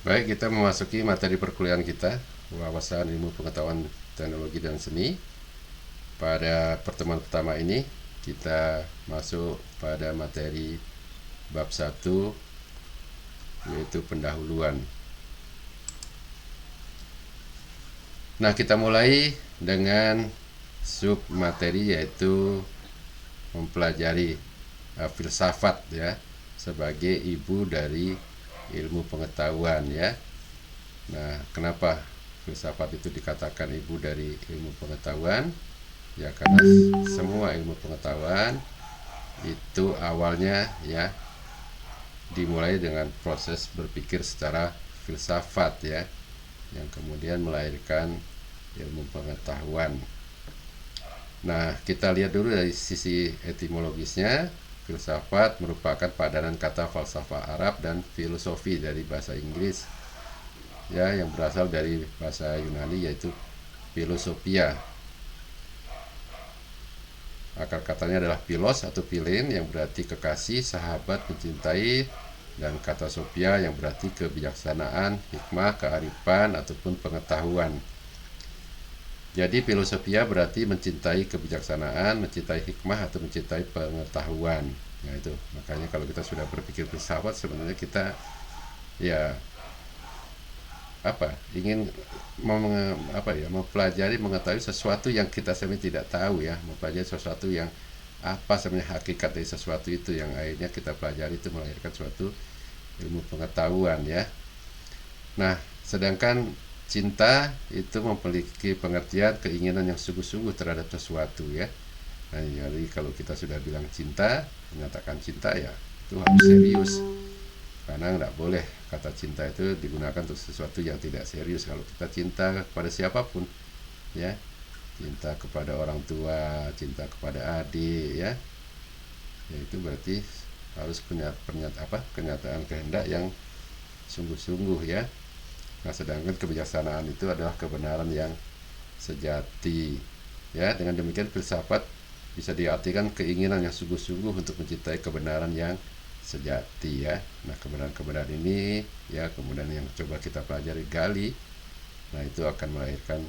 Baik, kita memasuki materi perkuliahan kita, wawasan ilmu pengetahuan teknologi dan seni. Pada pertemuan pertama ini, kita masuk pada materi bab 1, yaitu pendahuluan. Nah, kita mulai dengan sub materi, yaitu mempelajari filsafat ya, sebagai ibu dari ilmu pengetahuan ya. Nah, kenapa filsafat itu dikatakan ibu dari ilmu pengetahuan? Ya, karena semua ilmu pengetahuan itu awalnya ya dimulai dengan proses berpikir secara filsafat ya, yang kemudian melahirkan ilmu pengetahuan. Nah, kita lihat dulu dari sisi etimologisnya. Filsafat merupakan padanan kata falsafah Arab dan filosofi dari bahasa Inggris ya, yang berasal dari bahasa Yunani, yaitu philosophia. Akar katanya adalah philos atau philein, yang berarti kekasih, sahabat, mencintai, dan kata sophia yang berarti kebijaksanaan, hikmah, kearifan, ataupun pengetahuan. Jadi filosofia berarti mencintai kebijaksanaan, mencintai hikmah, atau mencintai pengetahuan. Nah itu, makanya kalau kita sudah berpikir filsafat, sebenarnya kita ya ingin mempelajari, mengetahui sesuatu yang kita sebenarnya tidak tahu ya, mempelajari sesuatu yang apa sebenarnya hakikat dari sesuatu itu, yang akhirnya kita pelajari itu melahirkan suatu ilmu pengetahuan ya. Nah, sedangkan cinta itu memiliki pengertian keinginan yang sungguh-sungguh terhadap sesuatu ya. Nah, jadi kalau kita sudah bilang cinta, menyatakan cinta ya itu harus serius, karena nggak boleh kata cinta itu digunakan untuk sesuatu yang tidak serius. Kalau kita cinta kepada siapapun ya, cinta kepada orang tua, cinta kepada adik ya, ya itu berarti harus kenyataan kehendak yang sungguh-sungguh ya. Nah, sedangkan kebijaksanaan itu adalah kebenaran yang sejati ya. Dengan demikian filsafat bisa diartikan keinginan yang sungguh-sungguh untuk mencintai kebenaran yang sejati ya. Nah, kebenaran-kebenaran ini ya kemudian yang coba kita pelajari, gali. Nah, itu akan melahirkan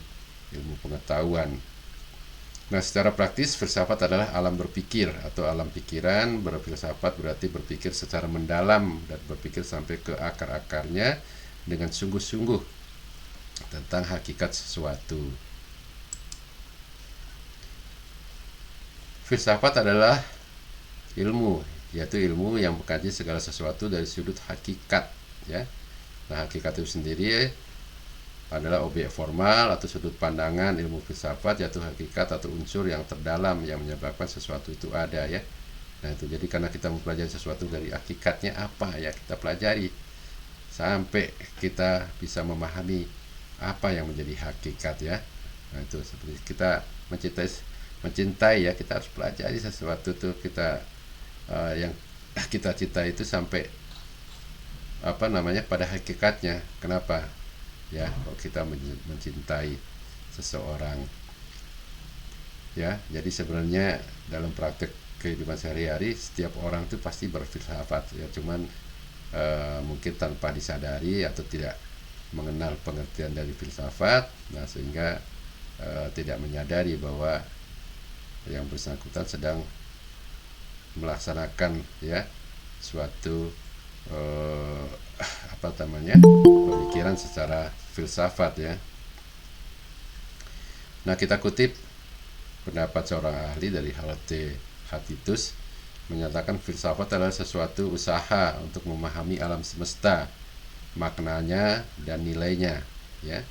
ilmu pengetahuan. Nah, secara praktis filsafat adalah alam berpikir atau alam pikiran. Berfilsafat berarti berpikir secara mendalam dan berpikir sampai ke akar-akarnya dengan sungguh-sungguh tentang hakikat sesuatu. Filsafat adalah ilmu, yaitu ilmu yang mengkaji segala sesuatu dari sudut hakikat ya. Nah, hakikat itu sendiri adalah objek formal atau sudut pandangan ilmu filsafat, yaitu hakikat atau unsur yang terdalam yang menyebabkan sesuatu itu ada ya. Nah, itu jadi karena kita mempelajari sesuatu dari hakikatnya apa ya, kita pelajari sampai kita bisa memahami apa yang menjadi hakikat ya. Nah, itu seperti kita mencintai ya, kita harus pelajari sesuatu tuh kita yang kita cintai itu sampai pada hakikatnya. Kenapa ya kalau kita mencintai seseorang ya. Jadi sebenarnya dalam praktek kehidupan sehari-hari setiap orang itu pasti berfilsafat ya, cuman mungkin tanpa disadari atau tidak mengenal pengertian dari filsafat. Nah, sehingga tidak menyadari bahwa yang bersangkutan sedang melaksanakan ya suatu pemikiran secara filsafat ya. Nah, kita kutip pendapat seorang ahli dari Tacitus, menyatakan filsafat adalah sesuatu usaha untuk memahami alam semesta, maknanya dan nilainya ya.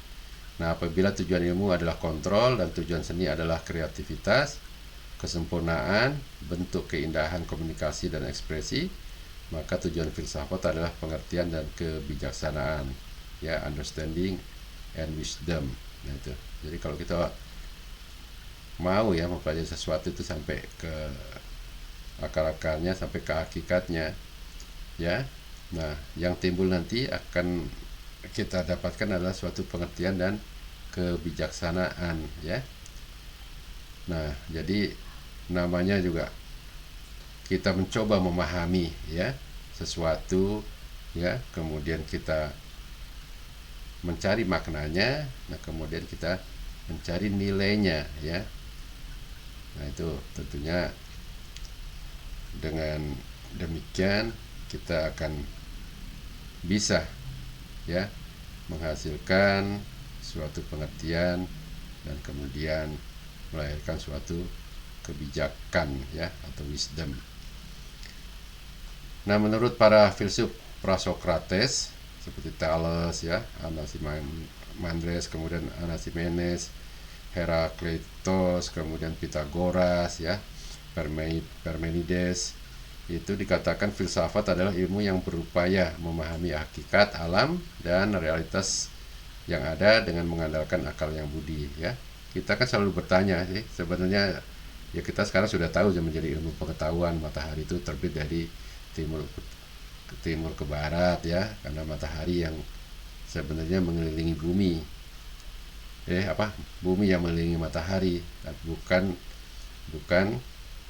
Nah, apabila tujuan ilmu adalah kontrol dan tujuan seni adalah kreativitas, kesempurnaan, bentuk keindahan komunikasi dan ekspresi, maka tujuan filsafat adalah pengertian dan kebijaksanaan ya, understanding and wisdom. Nah, itu. Jadi kalau kita mau ya mempelajari sesuatu itu sampai ke akar-akarnya, sampai ke hakikatnya ya. Nah, yang timbul nanti akan kita dapatkan adalah suatu pengertian dan kebijaksanaan ya. Nah, jadi namanya juga kita mencoba memahami ya sesuatu ya, kemudian kita mencari maknanya, nah kemudian kita mencari nilainya ya. Nah itu tentunya dengan demikian kita akan bisa ya menghasilkan suatu pengertian dan kemudian melahirkan suatu kebijakan ya atau wisdom. Nah menurut para filsuf Prasokrates seperti Thales ya, Anaximandres, kemudian Anaximenes, Herakleitos, kemudian Pythagoras ya, Parmenides, itu dikatakan filsafat adalah ilmu yang berupaya memahami hakikat alam dan realitas yang ada dengan mengandalkan akal yang budi ya. Kita kan selalu bertanya sih sebenarnya ya, kita sekarang sudah tahu menjadi ilmu pengetahuan matahari itu terbit dari timur ke barat ya, karena matahari yang sebenarnya mengelilingi bumi. Bumi yang mengelilingi matahari, bukan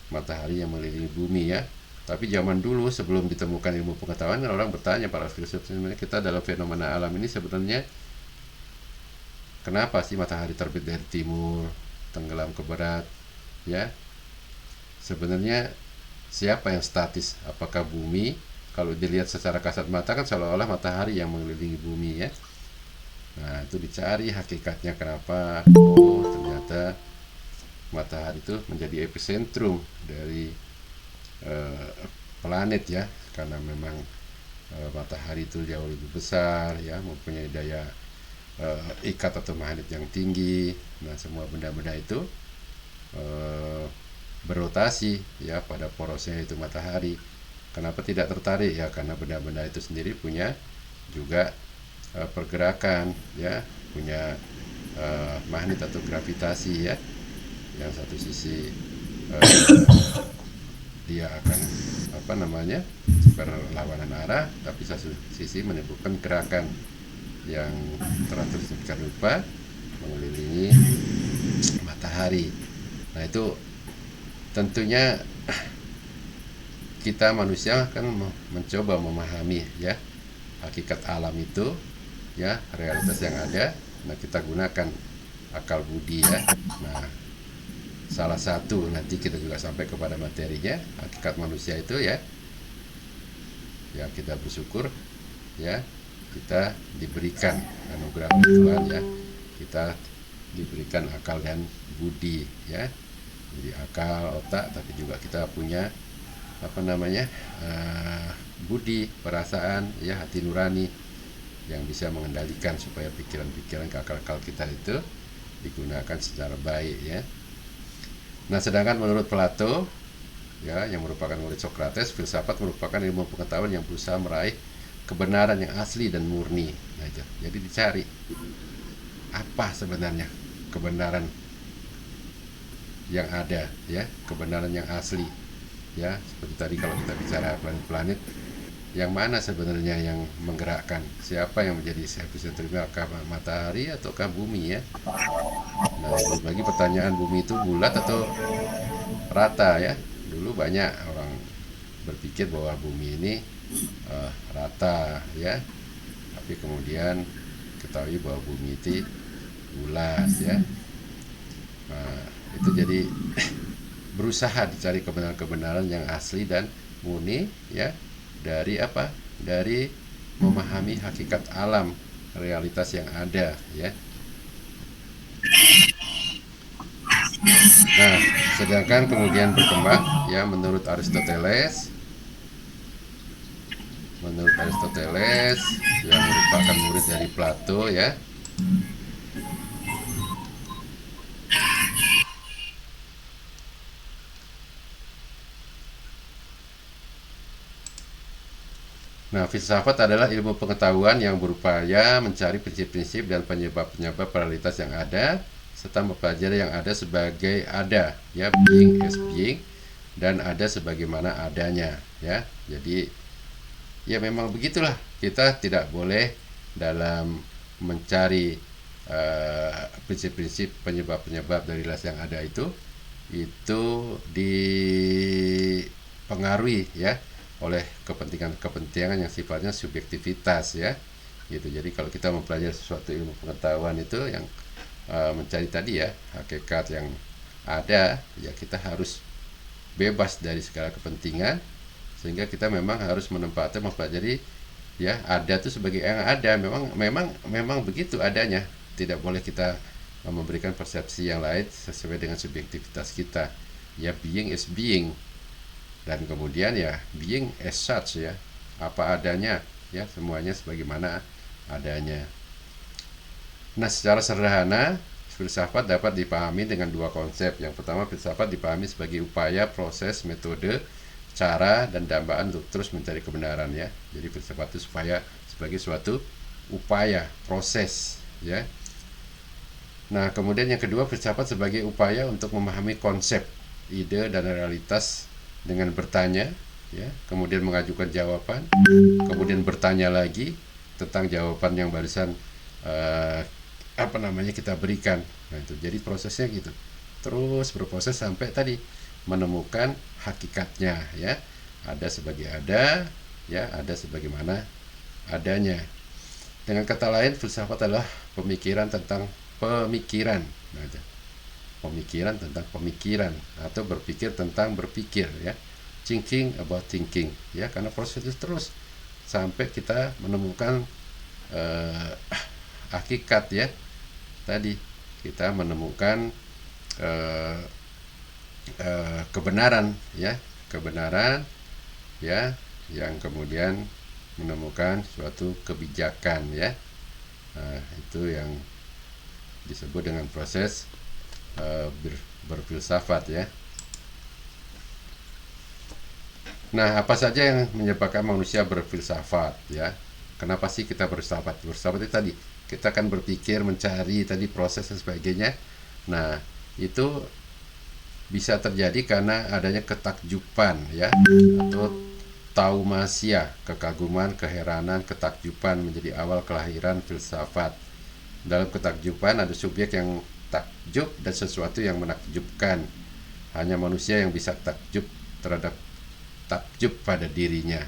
matahari yang mengelilingi bumi ya. Tapi zaman dulu sebelum ditemukan ilmu pengetahuan, orang bertanya, para filsuf, sebenarnya kita dalam fenomena alam ini sebenarnya kenapa sih matahari terbit dari timur, tenggelam ke barat ya? Sebenarnya siapa yang statis? Apakah bumi? Kalau dilihat secara kasat mata kan seolah-olah matahari yang mengelilingi bumi ya. Nah itu dicari hakikatnya kenapa. Oh ternyata matahari itu menjadi epicentrum dari planet ya, karena memang matahari itu jauh lebih besar ya, mempunyai daya ikat atau magnet yang tinggi. Nah semua benda-benda itu berotasi ya pada porosnya itu matahari. Kenapa tidak tertarik ya? Karena benda-benda itu sendiri punya juga pergerakan ya, punya magnet atau gravitasi ya. Yang satu sisi dia akan berlawanan arah, tapi satu sisi menimbulkan gerakan yang teratur sedemikian rupa mengelilingi matahari. Nah itu tentunya kita manusia kan mencoba memahami ya hakikat alam itu ya, realitas yang ada. Nah kita gunakan akal budi ya. Nah salah satu nanti kita juga sampai kepada materinya hakikat manusia itu ya, ya kita bersyukur ya, kita diberikan anugerah Tuhan ya, kita diberikan akal dan budi ya. Jadi akal, otak, tapi juga kita punya budi, perasaan ya, hati nurani yang bisa mengendalikan supaya pikiran-pikiran akal kita itu digunakan secara baik ya. Nah sedangkan menurut Plato ya, yang merupakan murid Sokrates, filsafat merupakan ilmu pengetahuan yang berusaha meraih kebenaran yang asli dan murni. Nah itu jadi dicari apa sebenarnya kebenaran yang ada ya, kebenaran yang asli ya. Seperti tadi kalau kita bicara planet-planet, yang mana sebenarnya yang menggerakkan, siapa yang menjadi epicentrumnya, apakah matahari ataukah bumi ya. Nah bagi pertanyaan bumi itu bulat atau rata ya, dulu banyak orang berpikir bahwa bumi ini rata ya, tapi kemudian ketahui bahwa bumi itu bulat ya. Nah itu jadi berusaha dicari kebenaran-kebenaran yang asli dan murni ya, dari apa? Dari memahami hakikat alam, realitas yang ada ya. Nah, sedangkan kemudian berkembang ya menurut Aristoteles yang merupakan murid dari Plato ya. Nah, filsafat adalah ilmu pengetahuan yang berupaya mencari prinsip-prinsip dan penyebab-penyebab realitas yang ada, serta mempelajari yang ada sebagai ada, ya, being as being, dan ada sebagaimana adanya, ya. Jadi, ya memang begitulah. Kita tidak boleh dalam mencari prinsip-prinsip penyebab-penyebab dari realitas yang ada itu dipengaruhi, ya, oleh kepentingan yang sifatnya subjektivitas ya. gitu. Jadi kalau kita mempelajari sesuatu ilmu pengetahuan itu yang mencari tadi ya hakikat yang ada, ya kita harus bebas dari segala kepentingan, sehingga kita memang harus menempatkan mempelajari ya ada itu sebagai yang ada, memang begitu adanya, tidak boleh kita memberikan persepsi yang lain sesuai dengan subjektivitas kita. Ya being is being, dan kemudian ya being as such, ya apa adanya, ya semuanya sebagaimana adanya. Nah, secara sederhana filsafat dapat dipahami dengan dua konsep. Yang pertama, filsafat dipahami sebagai upaya, proses, metode, cara, dan dambaan untuk terus mencari kebenaran, ya. Jadi filsafat itu sebagai suatu upaya, proses, ya. Nah, kemudian yang kedua, filsafat sebagai upaya untuk memahami konsep, ide, dan realitas dengan bertanya, ya, kemudian mengajukan jawaban, kemudian bertanya lagi tentang jawaban yang barusan kita berikan. Nah, itu jadi prosesnya gitu, terus berproses sampai tadi menemukan hakikatnya, ya ada sebagai ada, ya ada sebagaimana adanya. Dengan kata lain, filsafat adalah pemikiran tentang pemikiran. Nah, pemikiran tentang pemikiran, atau berpikir tentang berpikir, ya thinking about thinking, ya karena proses itu terus sampai kita menemukan hakikat, ya tadi kita menemukan kebenaran, ya yang kemudian menemukan suatu kebijakan, ya. Nah, itu yang disebut dengan proses berfilsafat, ya. Nah, apa saja yang menyebabkan manusia berfilsafat, ya? Kenapa sih kita berfilsafat? Berfilsafat itu tadi kita akan berpikir, mencari tadi proses dan sebagainya. Nah, itu bisa terjadi karena adanya ketakjuban, ya, atau taumasia, kekaguman, keheranan, ketakjuban menjadi awal kelahiran filsafat. Dalam ketakjuban ada subjek yang takjub dan sesuatu yang menakjubkan. Hanya manusia yang bisa takjub terhadap takjub pada dirinya,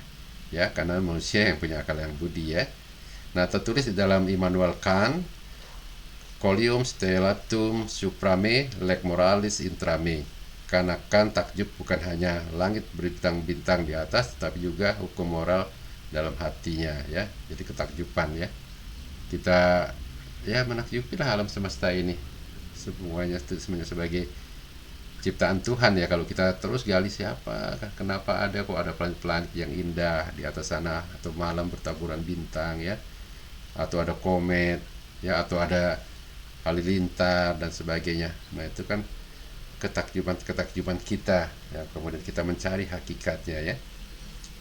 ya karena manusia yang punya akal yang budi, ya. Nah, tertulis di dalam Immanuel Kant, Colium stellatum suprame leg moralis intrame. Karena Kant takjub bukan hanya langit bintang-bintang di atas, tetapi juga hukum moral dalam hatinya, ya. Jadi ketakjuban, ya. Kita ya menakjubilah alam semesta ini, semuanya sebagai ciptaan Tuhan, ya. Kalau kita terus gali siapa, kenapa ada, kok ada planet-planet yang indah di atas sana, atau malam bertaburan bintang, ya, atau ada komet, ya, atau ada halilintar dan sebagainya. Nah, itu kan ketakjuban kita, ya. Kemudian kita mencari hakikatnya, ya.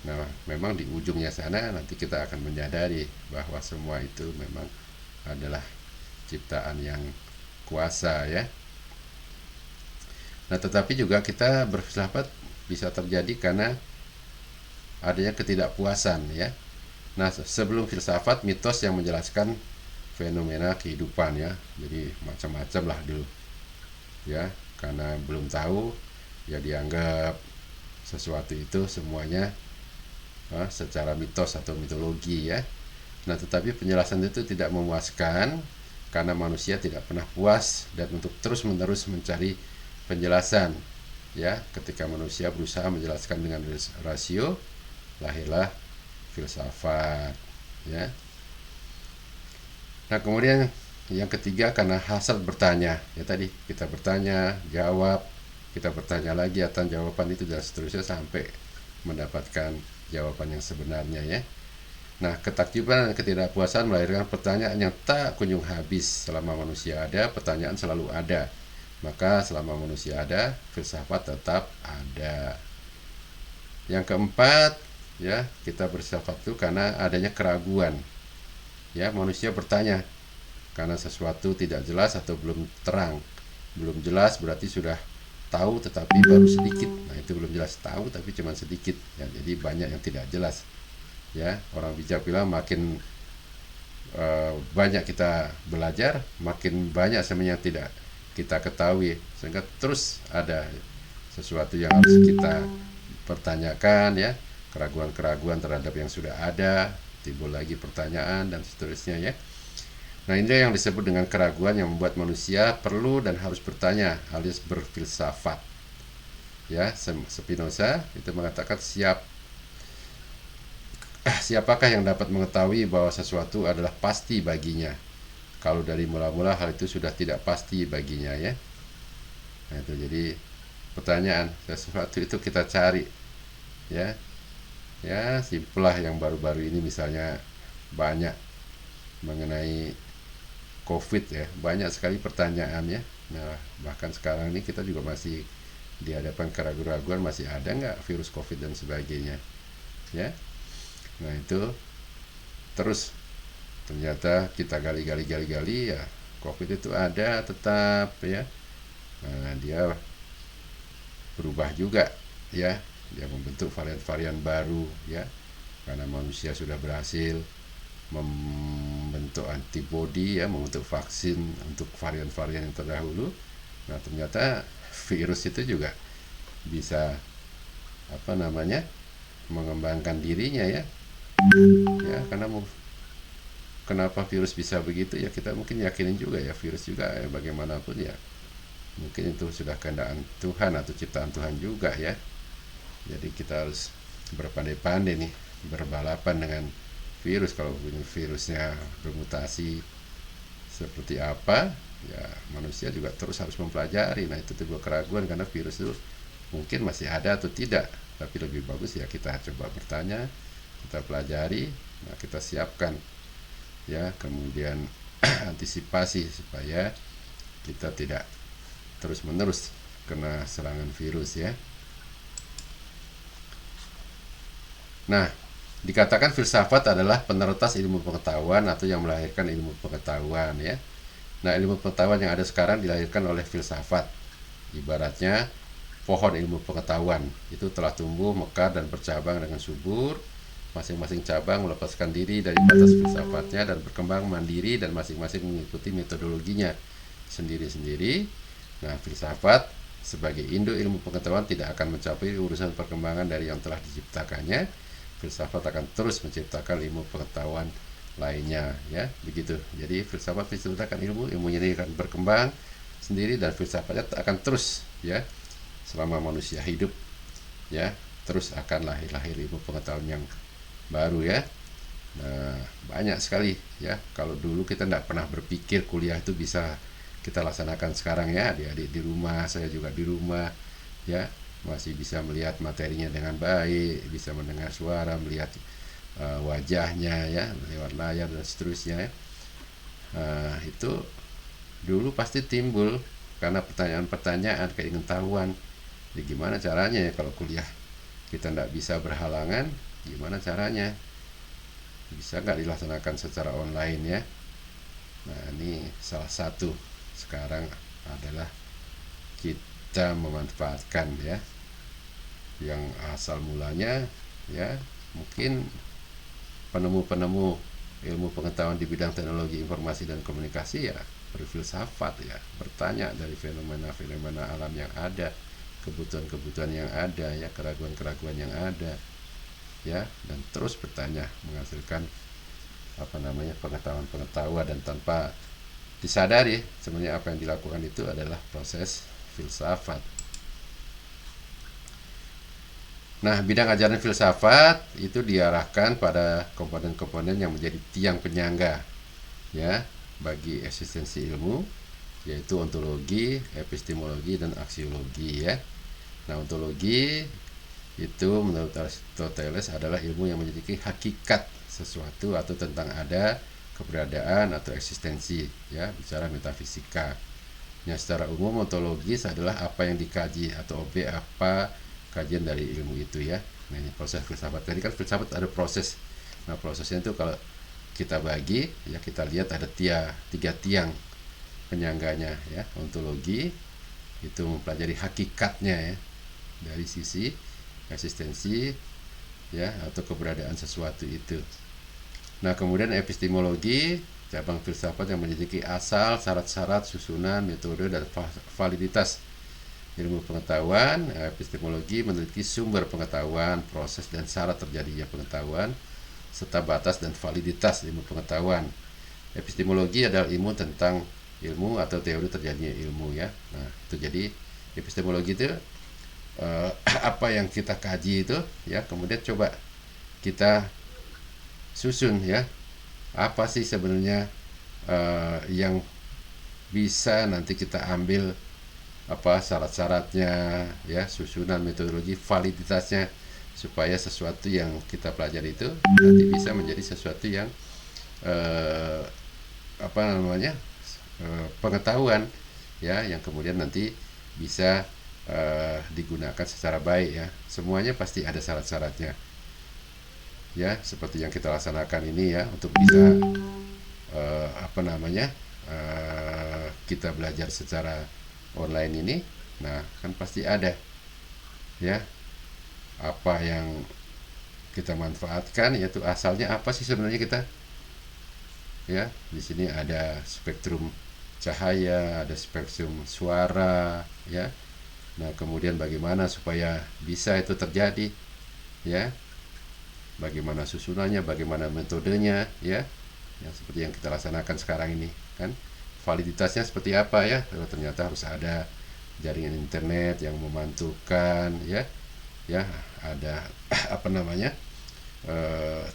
Nah, memang di ujungnya sana nanti kita akan menyadari bahwa semua itu memang adalah ciptaan yang kuasa, ya. Nah, tetapi juga kita berfilsafat bisa terjadi karena adanya ketidakpuasan, ya. Nah, sebelum filsafat, mitos yang menjelaskan fenomena kehidupan, ya. Jadi macam-macam lah dulu, ya. Karena belum tahu, ya dianggap sesuatu itu semuanya secara mitos atau mitologi, ya. Nah, tetapi penjelasan itu tidak memuaskan karena manusia tidak pernah puas dan untuk terus-menerus mencari penjelasan, ya. Ketika manusia berusaha menjelaskan dengan rasio, lahirlah filsafat, ya. Nah, kemudian yang ketiga karena hasrat bertanya, ya tadi kita bertanya, jawab, kita bertanya lagi atas jawaban itu dan seterusnya sampai mendapatkan jawaban yang sebenarnya, ya. Nah, ketakjuban dan ketidakpuasan melahirkan pertanyaan yang tak kunjung habis. Selama manusia ada, pertanyaan selalu ada. Maka selama manusia ada, filsafat tetap ada. Yang keempat, ya, kita berfilsafat itu karena adanya keraguan. Ya, manusia bertanya karena sesuatu tidak jelas atau belum terang. Belum jelas berarti sudah tahu tetapi baru sedikit. Nah, itu belum jelas, tahu tapi cuma sedikit, ya. Jadi banyak yang tidak jelas, ya. Orang bijak bilang makin banyak kita belajar, makin banyak sebenarnya tidak kita ketahui, sehingga terus ada sesuatu yang harus kita pertanyakan, ya. Keraguan-keraguan terhadap yang sudah ada, timbul lagi pertanyaan dan seterusnya ya. Nah, ini yang disebut dengan keraguan yang membuat manusia perlu dan harus bertanya alias berfilsafat. Ya, Spinoza itu mengatakan siapakah yang dapat mengetahui bahwa sesuatu adalah pasti baginya, kalau dari mula-mula hal itu sudah tidak pasti baginya ya. Nah, itu jadi pertanyaan, sesuatu itu kita cari ya. Ya, simpel lah yang baru-baru ini misalnya banyak mengenai COVID ya, banyak sekali pertanyaan ya. Nah, bahkan sekarang ini kita juga masih dihadapkan keraguan-keraguan, masih ada nggak virus COVID dan sebagainya ya. Nah, itu terus ternyata kita gali ya, COVID itu ada tetap ya. Nah, dia berubah juga ya, dia membentuk varian-varian baru ya, karena manusia sudah berhasil membentuk antibodi ya, membentuk vaksin untuk varian-varian yang terdahulu. Nah, ternyata virus itu juga bisa mengembangkan dirinya ya. Ya, karena kenapa virus bisa begitu ya, kita mungkin yakinin juga ya, virus juga ya, bagaimanapun ya mungkin itu sudah kehendak Tuhan atau ciptaan Tuhan juga ya. Jadi kita harus berpandai-pandai nih, berbalapan dengan virus. Kalau virusnya bermutasi seperti apa ya, manusia juga terus harus mempelajari. Nah, itu timbul keraguan karena virus itu mungkin masih ada atau tidak, tapi lebih bagus ya kita coba bertanya, kita pelajari, nah kita siapkan ya, kemudian antisipasi supaya kita tidak terus-menerus kena serangan virus ya. Nah, dikatakan filsafat adalah peneretas ilmu pengetahuan atau yang melahirkan ilmu pengetahuan ya. Nah, ilmu pengetahuan yang ada sekarang dilahirkan oleh filsafat. Ibaratnya pohon ilmu pengetahuan itu telah tumbuh, mekar dan bercabang dengan subur. Masing-masing cabang melepaskan diri dari batas filsafatnya dan berkembang mandiri, dan masing-masing mengikuti metodologinya sendiri-sendiri. Nah, filsafat sebagai induk ilmu pengetahuan tidak akan mencapai urusan perkembangan dari yang telah diciptakannya. Filsafat akan terus menciptakan ilmu pengetahuan lainnya ya, begitu. Jadi filsafat menciptakan ilmunya ini akan berkembang sendiri, dan filsafatnya akan terus ya selama manusia hidup ya, terus akan lahir ilmu pengetahuan yang baru ya. Nah, banyak sekali ya. Kalau dulu kita tidak pernah berpikir kuliah itu bisa kita laksanakan, sekarang ya adik-adik di rumah, saya juga di rumah ya, masih bisa melihat materinya dengan baik, bisa mendengar suara, melihat wajahnya ya lewat layar dan seterusnya ya. Itu dulu pasti timbul karena pertanyaan-pertanyaan, keingintahuan. Jadi gimana caranya ya kalau kuliah kita tidak bisa berhalangan, gimana caranya, bisa nggak dilaksanakan secara online ya. Nah, ini salah satu sekarang adalah kita memanfaatkan ya, yang asal mulanya ya mungkin penemu-penemu ilmu pengetahuan di bidang teknologi informasi dan komunikasi ya berfilsafat ya, bertanya dari fenomena-fenomena alam yang ada, kebutuhan-kebutuhan yang ada ya, keraguan-keraguan yang ada ya, dan terus bertanya menghasilkan pengetahuan-pengetahuan, dan tanpa disadari sebenarnya apa yang dilakukan itu adalah proses filsafat. Nah, bidang ajaran filsafat itu diarahkan pada komponen-komponen yang menjadi tiang penyangga ya bagi eksistensi ilmu, yaitu ontologi, epistemologi, dan aksiologi ya. Nah, ontologi itu menurut Aristoteles adalah ilmu yang menyelidiki hakikat sesuatu atau tentang ada, keberadaan atau eksistensi ya, bicara metafisika. Ya, secara umum ontologis adalah apa yang dikaji atau objek apa kajian dari ilmu itu ya. Nah, ini proses filsafat. Tadi kan filsafat ada proses. Nah, prosesnya itu kalau kita bagi ya, kita lihat ada tiga tiang penyangganya ya. Ontologi itu mempelajari hakikatnya ya, dari sisi eksistensi ya atau keberadaan sesuatu itu. Nah, kemudian epistemologi, cabang filsafat yang menyelidiki asal, syarat-syarat, susunan, metode, dan validitas ilmu pengetahuan. Epistemologi meneliti sumber pengetahuan, proses dan syarat terjadinya pengetahuan, serta batas dan validitas ilmu pengetahuan. Epistemologi adalah ilmu tentang ilmu atau teori terjadinya ilmu ya. Nah, itu jadi epistemologi itu apa yang kita kaji itu ya, kemudian coba kita susun ya, apa sih sebenarnya yang bisa nanti kita ambil apa syarat-syaratnya ya, susunan metodologi, validitasnya, supaya sesuatu yang kita pelajari itu nanti bisa menjadi sesuatu yang apa namanya pengetahuan ya, yang kemudian nanti bisa digunakan secara baik ya. Semuanya pasti ada syarat-syaratnya ya, seperti yang kita laksanakan ini ya, untuk bisa apa namanya kita belajar secara online ini. Nah, kan pasti ada ya apa yang kita manfaatkan, yaitu asalnya apa sih sebenarnya kita ya. Di sini ada spektrum cahaya, ada spektrum suara ya. Nah, kemudian bagaimana supaya bisa itu terjadi ya, bagaimana susunannya, bagaimana metodenya ya, yang seperti yang kita laksanakan sekarang ini kan. Validitasnya seperti apa ya, ternyata harus ada jaringan internet yang memantulkan ya, ya ada apa namanya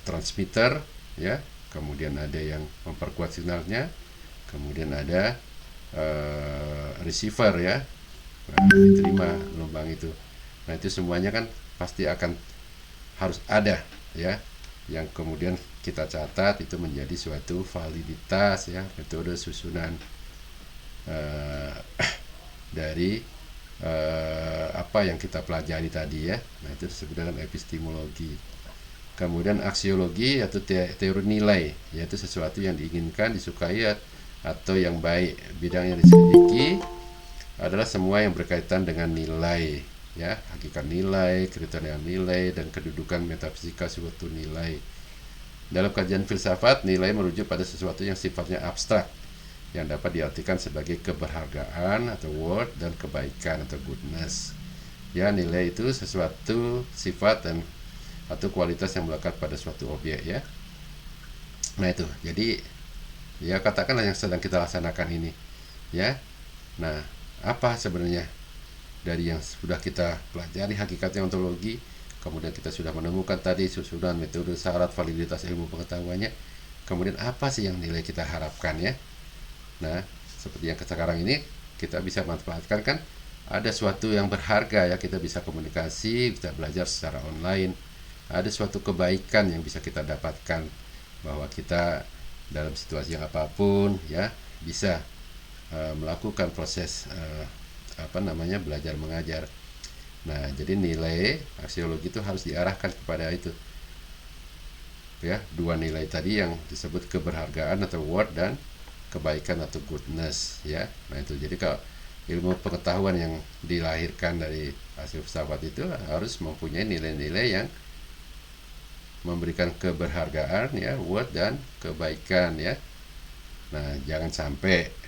transmitter ya, kemudian ada yang memperkuat sinyalnya, kemudian ada receiver ya, diterima gelombang itu. Nah, itu semuanya kan pasti akan harus ada ya, yang kemudian kita catat itu menjadi suatu validitas ya, metode susunan dari apa yang kita pelajari tadi ya. Nah, itu disebut dengan epistemologi. Kemudian aksiologi yaitu teori nilai, yaitu sesuatu yang diinginkan, disukai atau yang baik. Bidang yang diselidiki adalah semua yang berkaitan dengan nilai ya, hakikat nilai, kriteria nilai, dan kedudukan metafisika suatu nilai. Dalam kajian filsafat, nilai merujuk pada sesuatu yang sifatnya abstrak, yang dapat diartikan sebagai keberhargaan atau worth, dan kebaikan atau goodness. Ya, nilai itu sesuatu sifat dan atau kualitas yang melekat pada suatu objek ya. Nah, itu. Jadi ya, katakanlah yang sedang kita laksanakan ini ya. Nah, apa sebenarnya dari yang sudah kita pelajari hakikatnya ontologi, kemudian kita sudah menemukan tadi susunan metode, syarat, validitas ilmu pengetahuannya, kemudian apa sih yang nilai kita harapkan ya. Nah, seperti yang sekarang ini kita bisa manfaatkan kan, ada suatu yang berharga ya, kita bisa komunikasi, kita belajar secara online, ada suatu kebaikan yang bisa kita dapatkan, bahwa kita dalam situasi yang apapun ya bisa melakukan proses apa namanya belajar mengajar. Nah, jadi nilai aksiologi itu harus diarahkan kepada itu ya, dua nilai tadi yang disebut keberhargaan atau worth, dan kebaikan atau goodness ya. Nah, itu jadi kalau ilmu pengetahuan yang dilahirkan dari hasil filsafat itu harus mempunyai nilai-nilai yang memberikan keberhargaan ya, worth, dan kebaikan ya. Nah, jangan sampai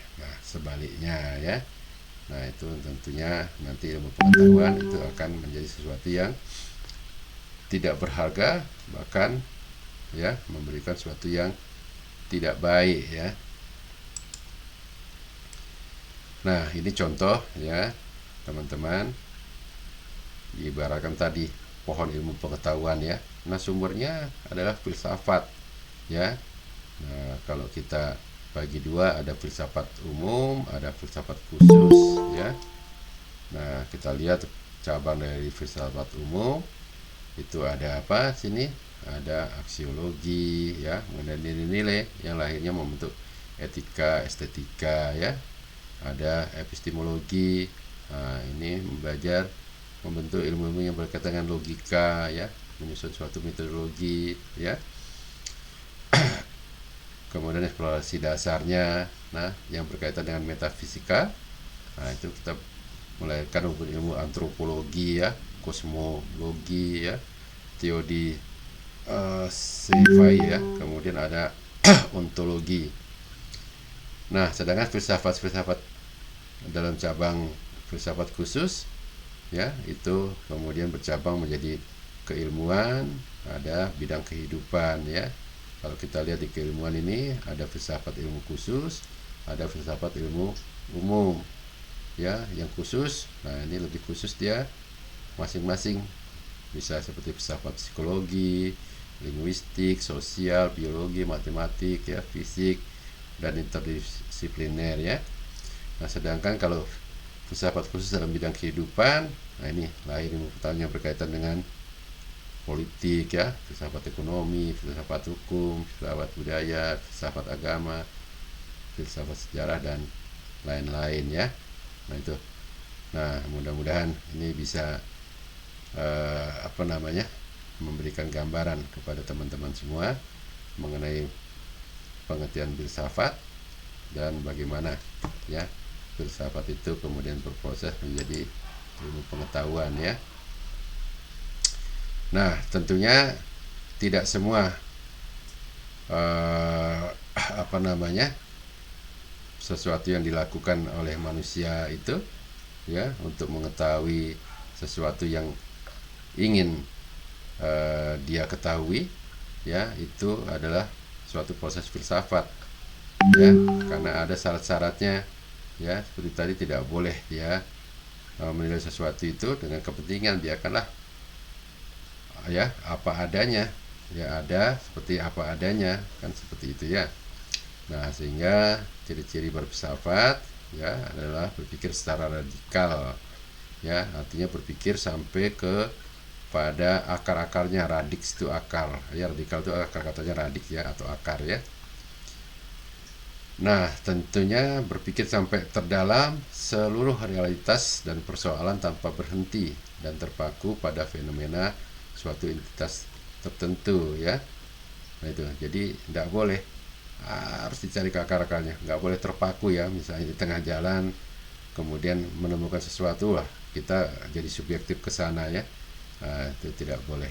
sebaliknya ya. Nah, itu tentunya nanti ilmu pengetahuan itu akan menjadi sesuatu yang tidak berharga, bahkan ya memberikan sesuatu yang tidak baik ya. Nah, ini contoh ya teman-teman, diibaratkan tadi pohon ilmu pengetahuan ya. Nah, sumbernya adalah filsafat ya. Nah, kalau kita bagi dua, ada filsafat umum, ada filsafat khusus ya. Nah, kita lihat cabang dari filsafat umum itu ada apa sini, ada aksiologi ya, mengenai nilai-nilai yang lahirnya membentuk etika, estetika ya. Ada epistemologi, nah, ini belajar membentuk ilmu-ilmu yang berkaitan dengan logika ya, menyusun suatu metodologi ya. Kemudian eksplorasi dasarnya, nah, yang berkaitan dengan metafisika. Nah, itu kita melahirkan ilmu antropologi ya, kosmologi ya, teori sci-fi ya, kemudian ada ontologi. Nah, sedangkan filsafat dalam cabang filsafat khusus ya, itu kemudian bercabang menjadi keilmuan, ada bidang kehidupan ya. Kalau kita lihat di keilmuan ini ada filsafat ilmu khusus, ada filsafat ilmu umum ya. Yang khusus, nah ini lebih khusus dia masing-masing, bisa seperti filsafat psikologi, linguistik, sosial, biologi, matematik ya, fisik, dan interdisipliner ya. Nah sedangkan kalau filsafat khusus dalam bidang kehidupan, nah ini lahir ilmu pengetahuan yang berkaitan dengan politik ya, filsafat ekonomi, filsafat hukum, filsafat budaya, filsafat agama, filsafat sejarah, dan lain-lain ya. Nah itu, nah mudah-mudahan ini bisa memberikan gambaran kepada teman-teman semua mengenai pengertian filsafat dan bagaimana ya filsafat itu kemudian berproses menjadi ilmu pengetahuan ya. Nah tentunya tidak semua sesuatu yang dilakukan oleh manusia itu ya untuk mengetahui sesuatu yang ingin dia ketahui ya, itu adalah suatu proses filsafat ya, karena ada syarat-syaratnya ya. Seperti tadi, tidak boleh dia menilai sesuatu itu dengan kepentingan, biarkanlah ya apa adanya ya, ada seperti apa adanya kan, seperti itu ya. Nah sehingga ciri-ciri berfilsafat ya adalah berpikir secara radikal ya, artinya berpikir sampai ke pada akar-akarnya. Radix itu akar ya, radikal itu akar katanya radix ya, atau akar ya. Nah tentunya berpikir sampai terdalam seluruh realitas dan persoalan tanpa berhenti dan terpaku pada fenomena suatu entitas tertentu ya. Nah itu, jadi tidak boleh, harus dicari ke akar-akarnya, nggak boleh terpaku ya. Misalnya di tengah jalan kemudian menemukan sesuatu, lah kita jadi subjektif ke sana ya. Itu tidak boleh.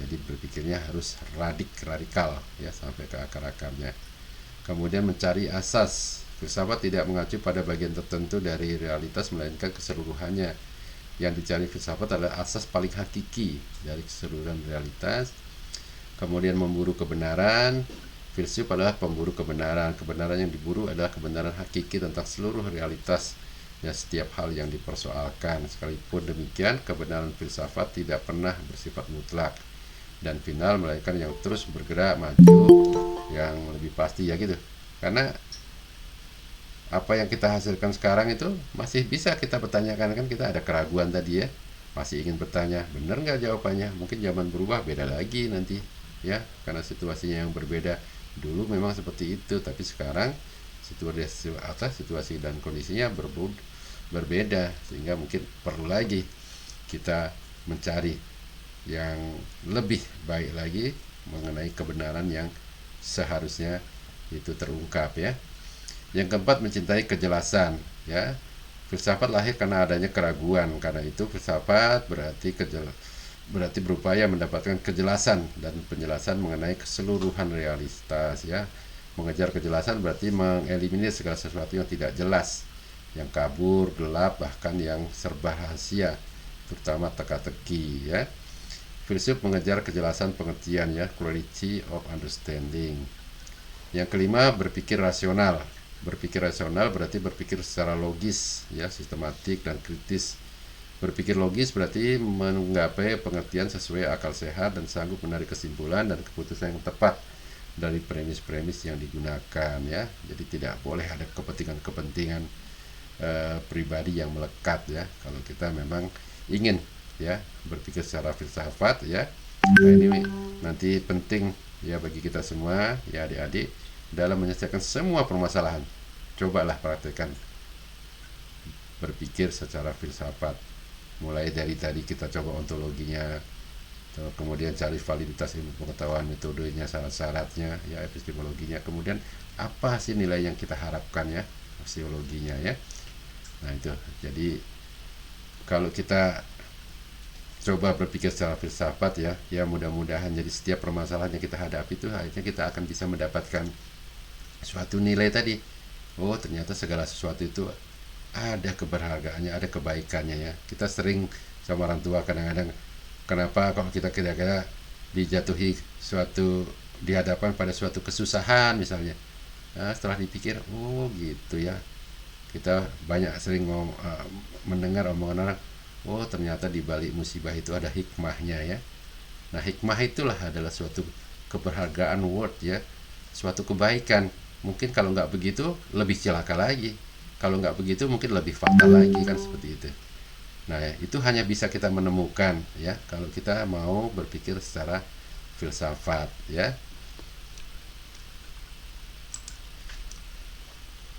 Jadi berpikirnya harus radikal ya, sampai ke akar-akarnya. Kemudian mencari asas. Filsafat tidak mengacu pada bagian tertentu dari realitas, melainkan keseluruhannya. Yang dicari filsafat adalah asas paling hakiki dari keseluruhan realitas. Kemudian memburu kebenaran. Filsuf adalah pemburu kebenaran. Kebenaran yang diburu adalah kebenaran hakiki tentang seluruh realitas ya, setiap hal yang dipersoalkan. Sekalipun demikian, kebenaran filsafat tidak pernah bersifat mutlak dan final, melainkan yang terus bergerak maju, yang lebih pasti ya gitu. Karena apa yang kita hasilkan sekarang itu masih bisa kita pertanyakan, kan kita ada keraguan tadi ya, masih ingin bertanya benar nggak jawabannya. Mungkin zaman berubah, beda lagi nanti ya, karena situasinya yang berbeda. Dulu memang seperti itu, tapi sekarang situasi dan kondisinya berbeda, sehingga mungkin perlu lagi kita mencari yang lebih baik lagi mengenai kebenaran yang seharusnya itu terungkap ya. Yang keempat, mencintai kejelasan ya. Filsafat lahir karena adanya keraguan. Karena itu filsafat berarti berupaya mendapatkan kejelasan dan penjelasan mengenai keseluruhan realitas ya. Mengejar kejelasan berarti mengeliminir segala sesuatu yang tidak jelas, yang kabur, gelap, bahkan yang serba rahasia, terutama teka-teki ya. Filsuf mengejar kejelasan pengertian ya, clarity of understanding. Yang kelima, berpikir rasional. Berpikir rasional berarti berpikir secara logis ya, sistematik dan kritis. Berpikir logis berarti menggapai pengertian sesuai akal sehat dan sanggup menarik kesimpulan dan keputusan yang tepat dari premis-premis yang digunakan ya. Jadi tidak boleh ada kepentingan-kepentingan pribadi yang melekat ya, kalau kita memang ingin ya berpikir secara filsafat ya. Nah ini nanti penting ya bagi kita semua ya, adik-adik, dalam menyelesaikan semua permasalahan. Cobalah praktekkan berpikir secara filsafat. Mulai dari tadi kita coba ontologinya, kemudian cari validitas ilmu pengetahuan, metodenya, syarat-syaratnya ya, epistemologinya, kemudian apa sih nilai yang kita harapkan ya, aksiologinya ya. Nah itu, jadi kalau kita coba berpikir secara filsafat ya, ya mudah-mudahan jadi setiap permasalahan yang kita hadapi itu akhirnya kita akan bisa mendapatkan suatu nilai tadi. Oh ternyata segala sesuatu itu ada keberhargaannya, ada kebaikannya ya. Kita sering sama orang tua kadang-kadang Kenapa kalau kita kira-kira dijatuhi dihadapkan pada suatu kesusahan misalnya, nah, setelah dipikir, oh gitu ya, kita banyak sering mendengar omongan orang, oh ternyata di balik musibah itu ada hikmahnya ya. Nah, hikmah itulah adalah suatu keberhargaan word ya, suatu kebaikan. Mungkin kalau nggak begitu lebih celaka lagi, kalau nggak begitu mungkin lebih fatal lagi, kan seperti itu. Nah, itu hanya bisa kita menemukan ya kalau kita mau berpikir secara filsafat ya.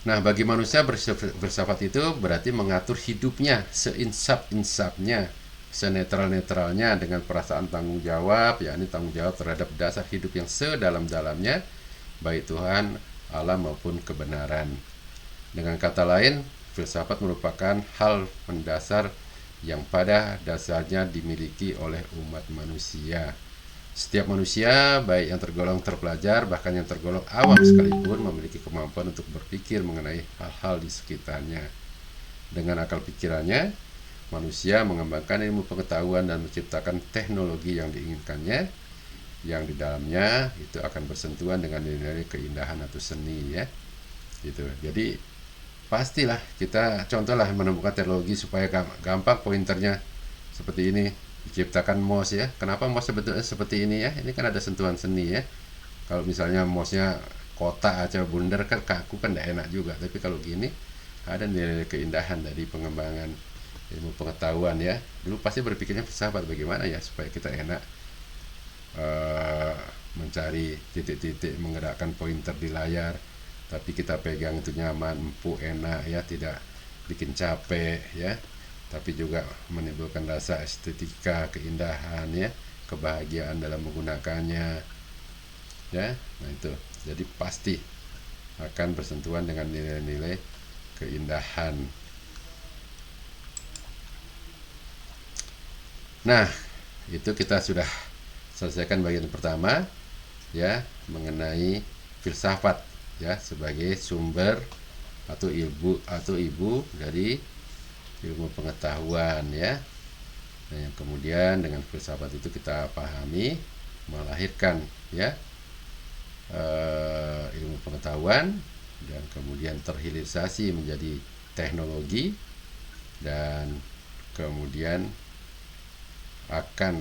Nah, bagi manusia bersifat itu berarti mengatur hidupnya seinsaf-insafnya, senetral-netralnya dengan perasaan tanggung jawab, yakni tanggung jawab terhadap dasar hidup yang sedalam-dalamnya, baik Tuhan, alam maupun kebenaran. Dengan kata lain, filsafat merupakan hal mendasar yang pada dasarnya dimiliki oleh umat manusia. Setiap manusia, baik yang tergolong terpelajar bahkan yang tergolong awam sekalipun, memiliki kemampuan untuk berpikir mengenai hal-hal di sekitarnya. Dengan akal pikirannya, manusia mengembangkan ilmu pengetahuan dan menciptakan teknologi yang diinginkannya, yang di dalamnya itu akan bersentuhan dengan nilai keindahan atau seni ya. Gitu. Jadi pastilah kita contohlah menemukan teknologi supaya gampang pointernya seperti ini, diciptakan mouse ya. Kenapa mouse sebetulnya seperti ini ya? Ini kan ada sentuhan seni ya. Kalau misalnya mouse-nya kotak aja bundar kan kaku kan tidak enak juga. Tapi kalau gini ada nilai keindahan dari pengembangan ilmu pengetahuan ya. Dulu pasti berpikirnya filsafat bagaimana ya supaya kita enak mencari titik-titik, menggerakkan pointer di layar, tapi kita pegang itu nyaman, empuk, enak ya, tidak bikin capek ya, tapi juga menimbulkan rasa estetika, keindahan ya, kebahagiaan dalam menggunakannya ya. Nah itu jadi pasti akan bersentuhan dengan nilai-nilai keindahan. Nah itu kita sudah selesaikan bagian pertama ya, mengenai filsafat ya sebagai sumber atau ibu dari ilmu pengetahuan ya. Nah, yang kemudian dengan filsafat itu kita pahami melahirkan ya ilmu pengetahuan, dan kemudian terhilirisasi menjadi teknologi, dan kemudian akan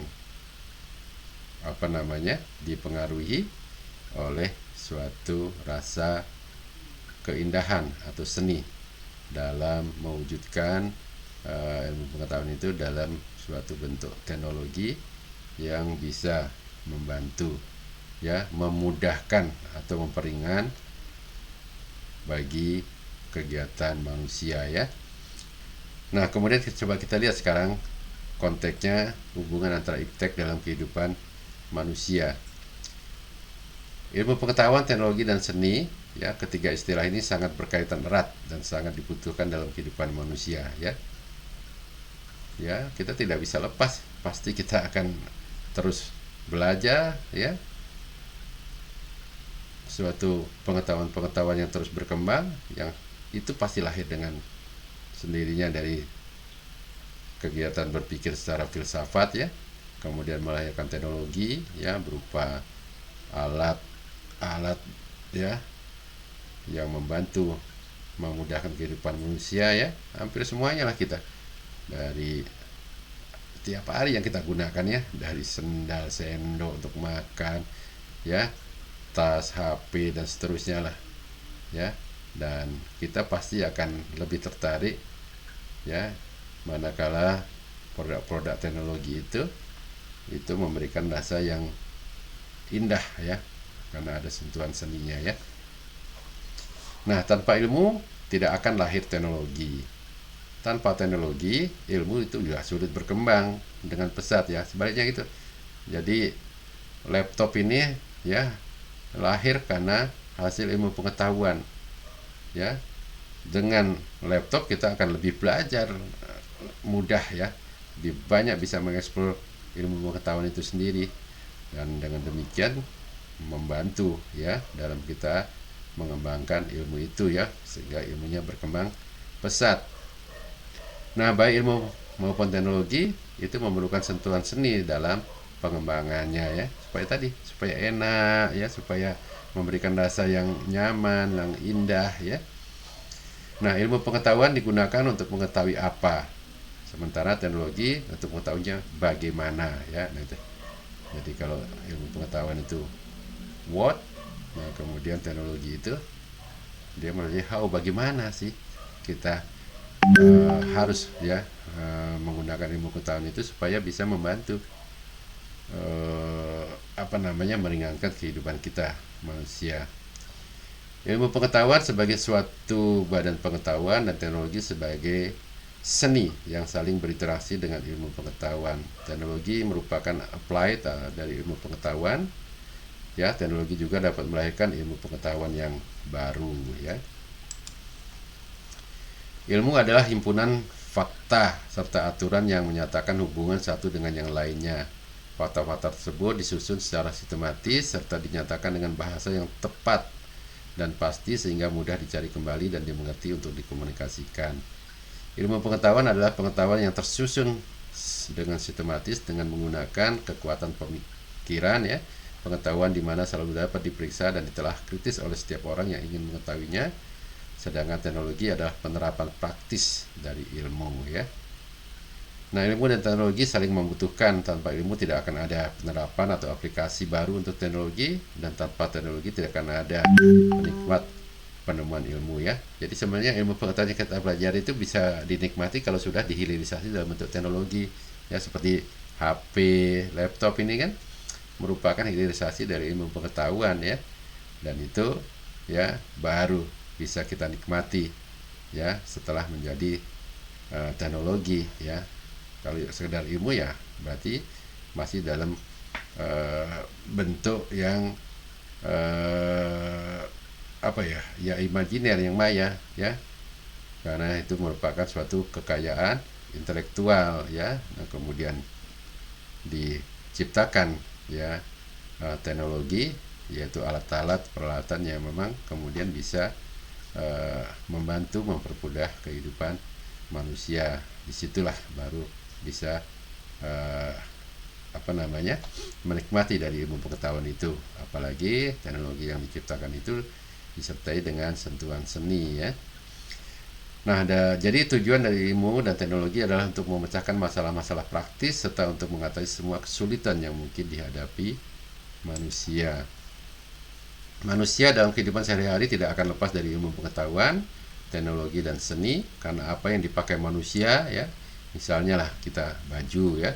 dipengaruhi oleh suatu rasa keindahan atau seni dalam mewujudkan ilmu pengetahuan itu dalam suatu bentuk teknologi yang bisa membantu ya, memudahkan atau memperingan bagi kegiatan manusia ya. Nah kemudian coba kita lihat sekarang konteksnya, hubungan antara iptek dalam kehidupan manusia. Ilmu pengetahuan, teknologi, dan seni ya, ketiga istilah ini sangat berkaitan erat dan sangat dibutuhkan dalam kehidupan manusia ya. Ya, kita tidak bisa lepas, pasti kita akan terus belajar ya. Suatu pengetahuan-pengetahuan yang terus berkembang, yang itu pasti lahir dengan sendirinya dari kegiatan berpikir secara filsafat ya, kemudian melahirkan teknologi ya berupa alat ya yang membantu memudahkan kehidupan manusia ya, hampir semuanya lah kita, dari tiap hari yang kita gunakan ya, dari sendal, sendok untuk makan ya, tas, HP, dan seterusnya lah ya. Dan kita pasti akan lebih tertarik ya manakala produk-produk teknologi itu memberikan rasa yang indah ya, karena ada sentuhan seninya ya. Nah tanpa ilmu tidak akan lahir teknologi. Tanpa teknologi ilmu itu juga sulit berkembang dengan pesat ya, sebaliknya gitu. Jadi laptop ini ya lahir karena hasil ilmu pengetahuan ya. Dengan laptop kita akan lebih belajar mudah ya, lebih banyak bisa mengeksplor ilmu pengetahuan itu sendiri, dan dengan demikian membantu ya dalam kita mengembangkan ilmu itu ya, sehingga ilmunya berkembang pesat. Nah baik ilmu maupun teknologi itu memerlukan sentuhan seni dalam pengembangannya ya, supaya enak ya, supaya memberikan rasa yang nyaman, yang indah ya. Nah, ilmu pengetahuan digunakan untuk mengetahui apa, sementara teknologi untuk mengetahuinya bagaimana ya. Nah, itu. Jadi kalau ilmu pengetahuan itu what, nah kemudian teknologi itu dia melalui how, bagaimana sih kita harus ya menggunakan ilmu pengetahuan itu supaya bisa membantu meringankan kehidupan kita manusia. Ilmu pengetahuan sebagai suatu badan pengetahuan dan teknologi sebagai seni yang saling berinteraksi dengan ilmu pengetahuan. Teknologi merupakan applied dari ilmu pengetahuan. Ya, teknologi juga dapat melahirkan ilmu pengetahuan yang baru ya. Ilmu adalah himpunan fakta serta aturan yang menyatakan hubungan satu dengan yang lainnya. Fakta-fakta tersebut disusun secara sistematis serta dinyatakan dengan bahasa yang tepat dan pasti sehingga mudah dicari kembali dan dimengerti untuk dikomunikasikan. Ilmu pengetahuan adalah pengetahuan yang tersusun dengan sistematis dengan menggunakan kekuatan pemikiran ya, pengetahuan di mana selalu dapat diperiksa dan ditelah kritis oleh setiap orang yang ingin mengetahuinya. Sedangkan teknologi adalah penerapan praktis dari ilmu ya. Nah, ilmu dan teknologi saling membutuhkan. Tanpa ilmu tidak akan ada penerapan atau aplikasi baru untuk teknologi, dan tanpa teknologi tidak akan ada penikmat penemuan ilmu ya. Jadi sebenarnya ilmu pengetahuan yang kita pelajari itu bisa dinikmati kalau sudah dihilirisasi dalam bentuk teknologi ya, seperti HP, laptop ini kan merupakan hilirisasi dari ilmu pengetahuan ya, dan itu ya baru bisa kita nikmati ya setelah menjadi teknologi ya. Kalau sekedar ilmu ya berarti masih dalam bentuk yang imajiner, yang maya ya, karena itu merupakan suatu kekayaan intelektual ya. Nah, kemudian diciptakan ya teknologi, yaitu alat-alat peralatan yang memang kemudian bisa membantu mempermudah kehidupan manusia. Disitulah baru bisa menikmati dari ilmu pengetahuan itu, apalagi teknologi yang diciptakan itu disertai dengan sentuhan seni ya. Nah, jadi tujuan dari ilmu dan teknologi adalah untuk memecahkan masalah-masalah praktis serta untuk mengatasi semua kesulitan yang mungkin dihadapi manusia. Manusia dalam kehidupan sehari-hari tidak akan lepas dari ilmu pengetahuan, teknologi dan seni, karena apa yang dipakai manusia ya, misalnya lah kita baju ya,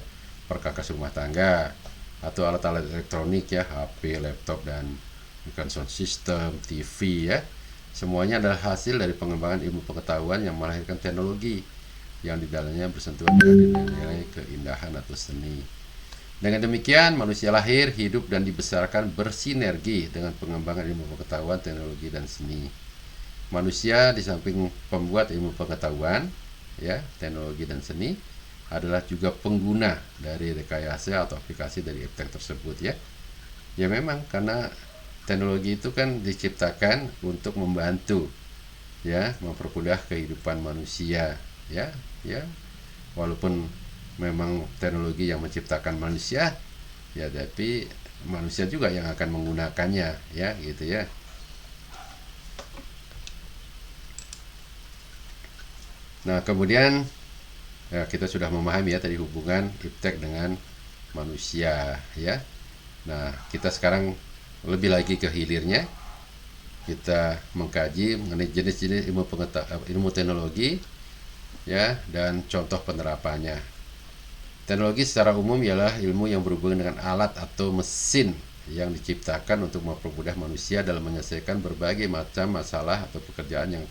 perkakas rumah tangga, atau alat-alat elektronik ya, HP, laptop, dan bukan sound system, TV ya, semuanya adalah hasil dari pengembangan ilmu pengetahuan yang melahirkan teknologi yang di dalamnya bersentuhan dengan nilai keindahan atau seni. Dengan demikian, manusia lahir, hidup, dan dibesarkan bersinergi dengan pengembangan ilmu pengetahuan, teknologi, dan seni. Manusia di samping pembuat ilmu pengetahuan, ya, teknologi dan seni, adalah juga pengguna dari rekayasa atau aplikasi dari iptek tersebut ya. Ya memang karena teknologi itu kan diciptakan untuk membantu ya, mempermudah kehidupan manusia ya. Walaupun memang teknologi yang menciptakan manusia ya, tapi manusia juga yang akan menggunakannya ya, gitu ya. Nah, kemudian ya, kita sudah memahami ya tadi hubungan iptek dengan manusia ya. Nah, kita sekarang lebih lagi ke hilirnya, kita mengkaji mengenai jenis-jenis ilmu teknologi ya, dan contoh penerapannya. Teknologi secara umum ialah ilmu yang berhubungan dengan alat atau mesin yang diciptakan untuk mempermudah manusia dalam menyelesaikan berbagai macam masalah atau pekerjaan yang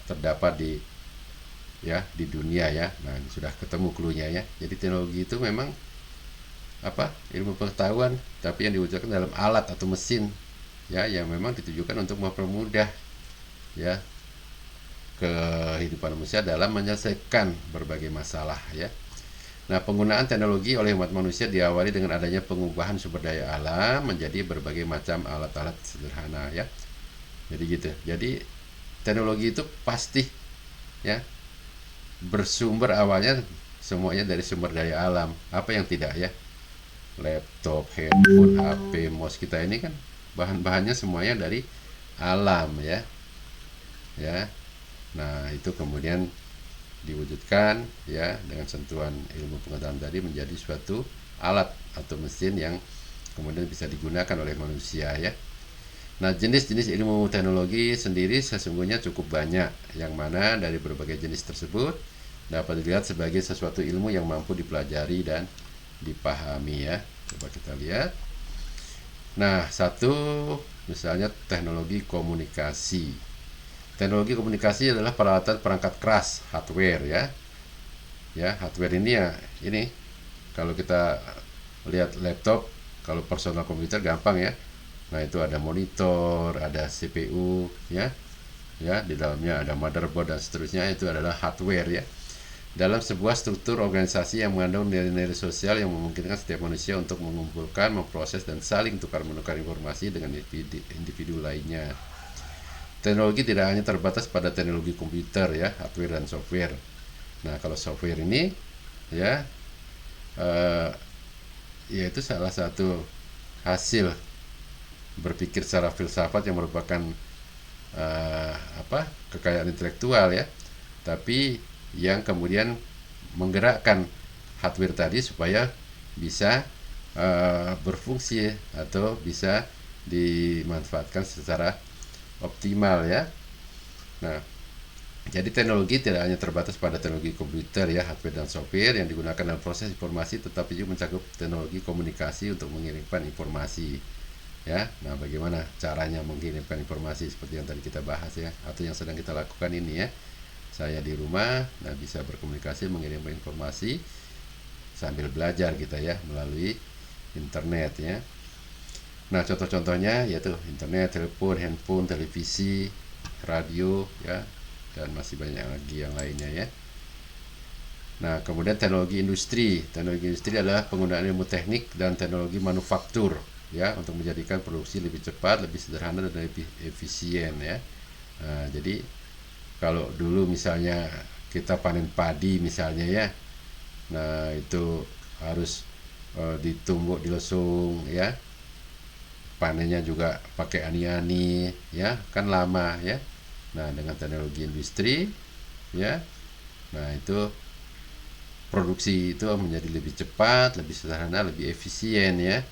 terdapat di dunia ya. Nah, sudah ketemu cluenya ya. Jadi teknologi itu memang ilmu pengetahuan tapi yang diwujudkan dalam alat atau mesin ya, yang memang ditujukan untuk mempermudah ya kehidupan manusia dalam menyelesaikan berbagai masalah ya. Nah, penggunaan teknologi oleh umat manusia diawali dengan adanya pengubahan sumber daya alam menjadi berbagai macam alat-alat sederhana ya. Jadi gitu. Jadi teknologi itu pasti ya bersumber awalnya semuanya dari sumber daya alam. Apa yang tidak ya? Laptop, handphone, HP, mouse kita ini kan bahan-bahannya semuanya dari alam ya. Ya. Nah, itu kemudian diwujudkan ya dengan sentuhan ilmu pengetahuan tadi menjadi suatu alat atau mesin yang kemudian bisa digunakan oleh manusia ya. Nah, jenis-jenis ilmu teknologi sendiri sesungguhnya cukup banyak, yang mana dari berbagai jenis tersebut dapat dilihat sebagai sesuatu ilmu yang mampu dipelajari dan dipahami ya. Coba kita lihat. Nah, satu misalnya teknologi komunikasi. Teknologi komunikasi adalah peralatan perangkat keras, hardware ya. Ya, hardware ini ya, ini kalau kita lihat laptop, kalau personal komputer gampang ya. Nah, itu ada monitor, ada CPU ya. Ya, di dalamnya ada motherboard dan seterusnya, itu adalah hardware ya. Dalam sebuah struktur organisasi yang mengandung nilai-nilai sosial yang memungkinkan setiap manusia untuk mengumpulkan, memproses dan saling tukar-menukar informasi dengan individu lainnya. Teknologi tidak hanya terbatas pada teknologi komputer ya, hardware dan software. Nah, kalau software ini ya yaitu salah satu hasil berpikir secara filsafat yang merupakan kekayaan intelektual ya, tapi yang kemudian menggerakkan hardware tadi supaya bisa berfungsi atau bisa dimanfaatkan secara optimal ya. Nah, jadi teknologi tidak hanya terbatas pada teknologi komputer ya, hardware dan software yang digunakan dalam proses informasi, tetapi juga mencakup teknologi komunikasi untuk mengirimkan informasi ya. Nah, bagaimana caranya mengirimkan informasi seperti yang tadi kita bahas ya, atau yang sedang kita lakukan ini ya. Saya di rumah, nah bisa berkomunikasi, mengirimkan informasi sambil belajar kita ya melalui internet ya. Nah, contoh-contohnya yaitu internet, telepon, handphone, televisi, radio ya, dan masih banyak lagi yang lainnya ya. Nah, kemudian teknologi industri. Teknologi industri adalah penggunaan ilmu teknik dan teknologi manufaktur ya untuk menjadikan produksi lebih cepat, lebih sederhana dan lebih efisien ya. Nah, jadi kalau dulu misalnya kita panen padi misalnya ya, nah itu harus ditumbuk, dilesung ya, panennya juga pakai ani-ani ya, kan lama ya. Nah, dengan teknologi industri ya, nah itu produksi itu menjadi lebih cepat, lebih sederhana, lebih efisien ya,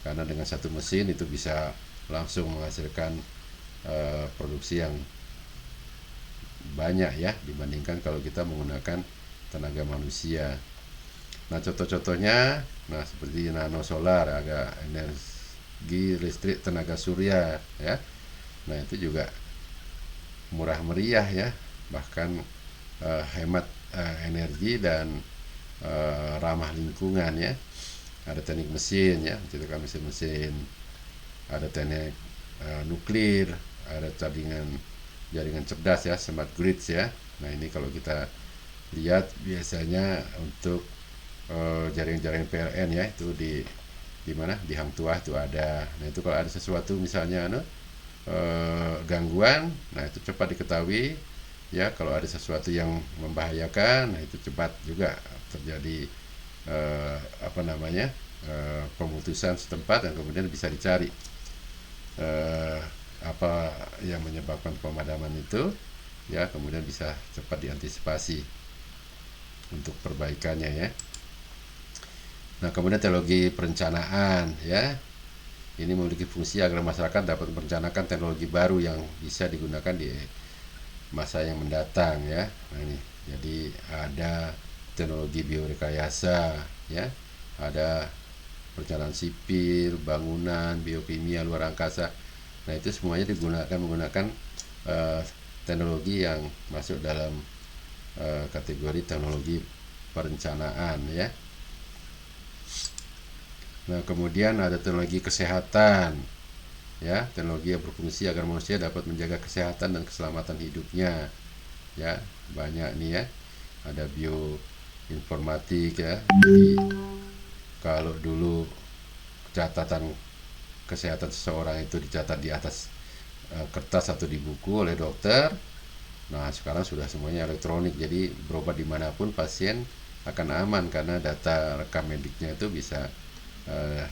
karena dengan satu mesin itu bisa langsung menghasilkan produksi yang banyak ya dibandingkan kalau kita menggunakan tenaga manusia. Nah, contoh-contohnya nah seperti nano solar, ada energi listrik tenaga surya ya. Nah, itu juga murah meriah ya, bahkan hemat energi dan ramah lingkungan ya. Ada teknik mesin ya, menciptakan mesin-mesin, ada teknik nuklir, ada jaringan cerdas ya, smart grids ya. Nah, ini kalau kita lihat biasanya untuk jaringan-jaringan PLN ya, itu di mana di Hang Tuah itu ada. Nah, itu kalau ada sesuatu misalnya gangguan, nah itu cepat diketahui ya. Kalau ada sesuatu yang membahayakan, nah itu cepat juga terjadi pemutusan setempat dan kemudian bisa dicari apa yang menyebabkan pemadaman itu ya, kemudian bisa cepat diantisipasi untuk perbaikannya ya. Nah, kemudian teknologi perencanaan ya, ini memiliki fungsi agar masyarakat dapat merencanakan teknologi baru yang bisa digunakan di masa yang mendatang ya. Nah, ini jadi ada teknologi biorekayasa ya, ada perencanaan sipil, bangunan, biokimia, luar angkasa. Nah, itu semuanya menggunakan teknologi yang masuk dalam kategori teknologi perencanaan ya. Nah, kemudian ada teknologi kesehatan ya, teknologi yang berfungsi agar manusia dapat menjaga kesehatan dan keselamatan hidupnya ya. Banyak nih ya, ada bioinformatik ya. Jadi kalau dulu catatan kesehatan seseorang itu dicatat di atas kertas atau di buku oleh dokter, nah sekarang sudah semuanya elektronik, jadi berobat dimanapun pasien akan aman karena data rekam mediknya itu bisa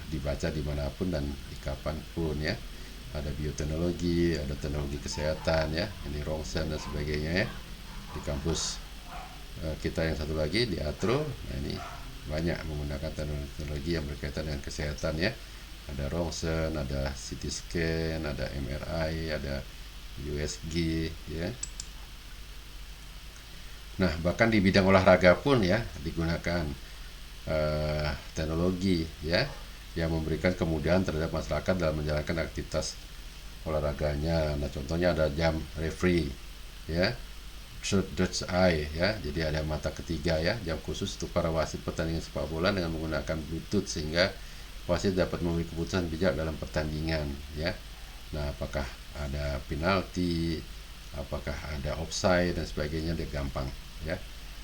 dibaca dimanapun dan di kapanpun ya. Ada bioteknologi, ada teknologi kesehatan ya, ini rongsen dan sebagainya ya. Di kampus kita yang satu lagi di Atro, nah ini banyak menggunakan teknologi yang berkaitan dengan kesehatan ya. Ada rongsen, ada CT scan, ada MRI, ada USG ya. Nah, bahkan di bidang olahraga pun ya digunakan teknologi ya yang memberikan kemudahan terhadap masyarakat dalam menjalankan aktivitas olahraganya. Nah, contohnya ada jam referee ya, third eye ya, jadi ada mata ketiga ya, jam khusus untuk para wasit pertandingan sepak bola dengan menggunakan Bluetooth sehingga wasit dapat memberi keputusan bijak dalam pertandingan ya. Nah, apakah ada penalti, apakah ada offside dan sebagainya, dia gampang ya.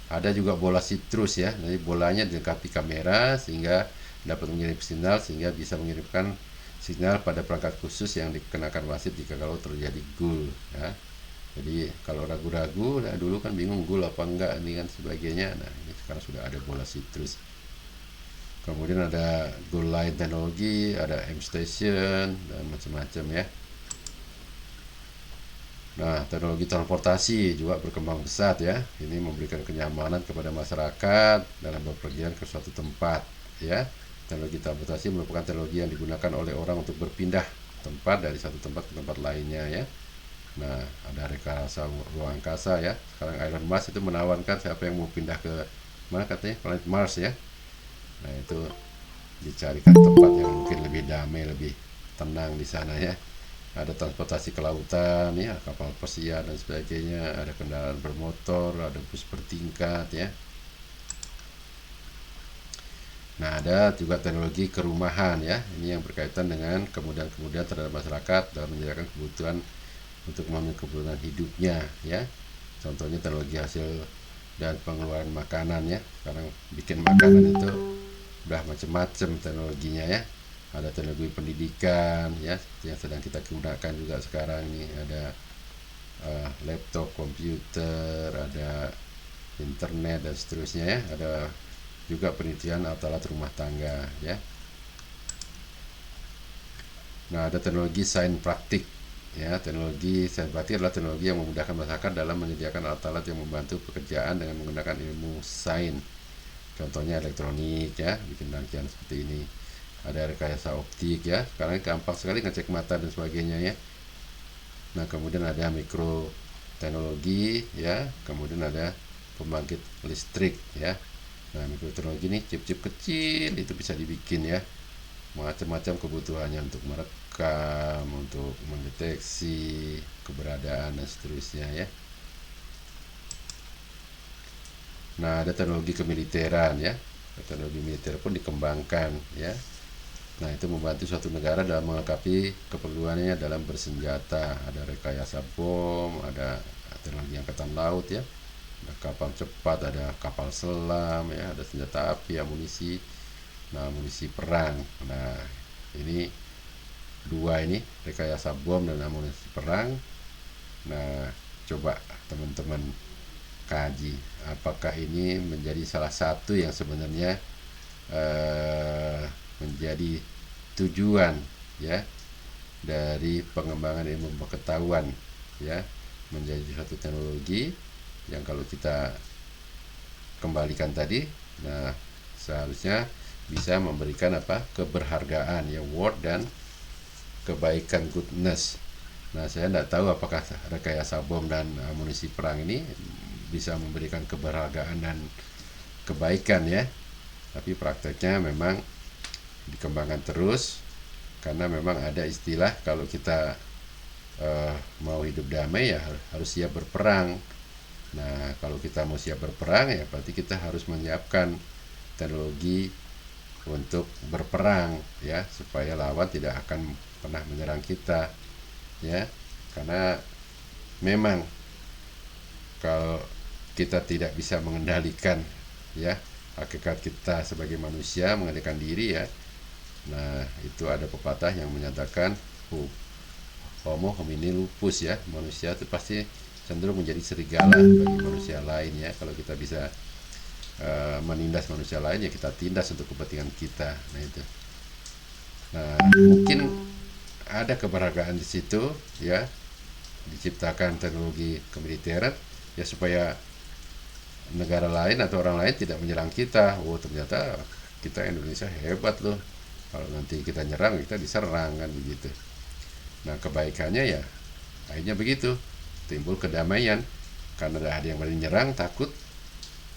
Ada juga bola sitrus ya, jadi bolanya dilengkapi kamera sehingga dapat mengirim sinyal sehingga bisa mengirimkan sinyal pada perangkat khusus yang dikenakan wasit jika kalau terjadi gol ya. Jadi kalau ragu-ragu, nah dulu kan bingung gol apa enggak ini kan sebagainya. Nah, ini sekarang sudah ada bola sitrus. Kemudian ada goal line teknologi, ada M station dan macam-macam ya. Nah, teknologi transportasi juga berkembang pesat ya. Ini memberikan kenyamanan kepada masyarakat dalam bepergian ke suatu tempat ya. Teknologi transportasi merupakan teknologi yang digunakan oleh orang untuk berpindah tempat dari satu tempat ke tempat lainnya ya. Nah, ada rekayasa ruang angkasa ya. Sekarang Elon Musk itu menawarkan siapa yang mau pindah ke mana katanya planet Mars ya. Nah, itu dicarikan tempat yang mungkin lebih damai, lebih tenang di sana ya. Ada transportasi ke lautan ya, kapal pesiar dan sebagainya, ada kendaraan bermotor, ada bus bertingkat ya. Nah, ada juga teknologi kerumahan ya, ini yang berkaitan dengan kemudahan-kemudahan terhadap masyarakat dalam menjalankan kebutuhan untuk memenuhi kebutuhan hidupnya ya. Contohnya teknologi hasil dan pengeluaran makanan ya. Sekarang bikin makanan itu udah macam-macam teknologinya ya. Ada teknologi pendidikan ya, yang sedang kita gunakan juga sekarang nih. Ada laptop, komputer, ada internet dan seterusnya ya. Ada juga penelitian alat-alat rumah tangga ya. Nah, ada teknologi sains praktik ya. Teknologi sains praktik adalah teknologi yang memudahkan masyarakat dalam menyediakan alat-alat yang membantu pekerjaan dengan menggunakan ilmu sains. Contohnya elektronik ya, bikin rangkaian seperti ini. Ada rekayasa optik ya, sekarang gampang sekali ngecek mata dan sebagainya ya. Nah, kemudian ada mikroteknologi ya, kemudian ada pembangkit listrik ya. Nah, mikroteknologi ini chip-chip kecil itu bisa dibikin ya, macam-macam kebutuhannya untuk merekam, untuk mendeteksi keberadaan dan seterusnya ya. Nah, ada teknologi kemiliteran ya, teknologi militer pun dikembangkan ya. Nah, itu membantu suatu negara dalam melengkapi keperluannya dalam bersenjata. Ada rekayasa bom, ada teknologi angkatan laut ya, ada kapal cepat, ada kapal selam ya, ada senjata api, amunisi. Nah, amunisi perang. Nah, ini dua ini, rekayasa bom dan amunisi perang. Nah, coba teman-teman kaji apakah ini menjadi salah satu yang sebenarnya menjadi tujuan ya dari pengembangan ilmu pengetahuan ya, menjadi suatu teknologi yang kalau kita kembalikan tadi, nah seharusnya bisa memberikan apa, keberhargaan ya, worth dan kebaikan, goodness. Nah, saya tidak tahu apakah rekayasa bom dan amunisi perang ini bisa memberikan keberhargaan dan kebaikan ya, tapi prakteknya memang dikembangkan terus karena memang ada istilah kalau kita mau hidup damai ya harus siap berperang. Nah, kalau kita mau siap berperang ya berarti kita harus menyiapkan teknologi untuk berperang ya, supaya lawan tidak akan pernah menyerang kita ya. Karena memang kalau kita tidak bisa mengendalikan ya hakikat kita sebagai manusia, mengendalikan diri ya. Nah, itu ada pepatah yang menyatakan homo homini lupus ya, manusia itu pasti cenderung menjadi serigala bagi manusia lain ya, kalau kita bisa menindas manusia lain, ya kita tindas untuk kepentingan kita. Nah itu. Nah, mungkin ada keberhargaan di situ, ya, diciptakan teknologi kemiliteran ya supaya negara lain atau orang lain tidak menyerang kita. Oh, ternyata kita Indonesia hebat loh, kalau nanti kita nyerang kita diserang, kan begitu. Nah, kebaikannya ya akhirnya begitu, timbul kedamaian karena ada yang berani nyerang, takut,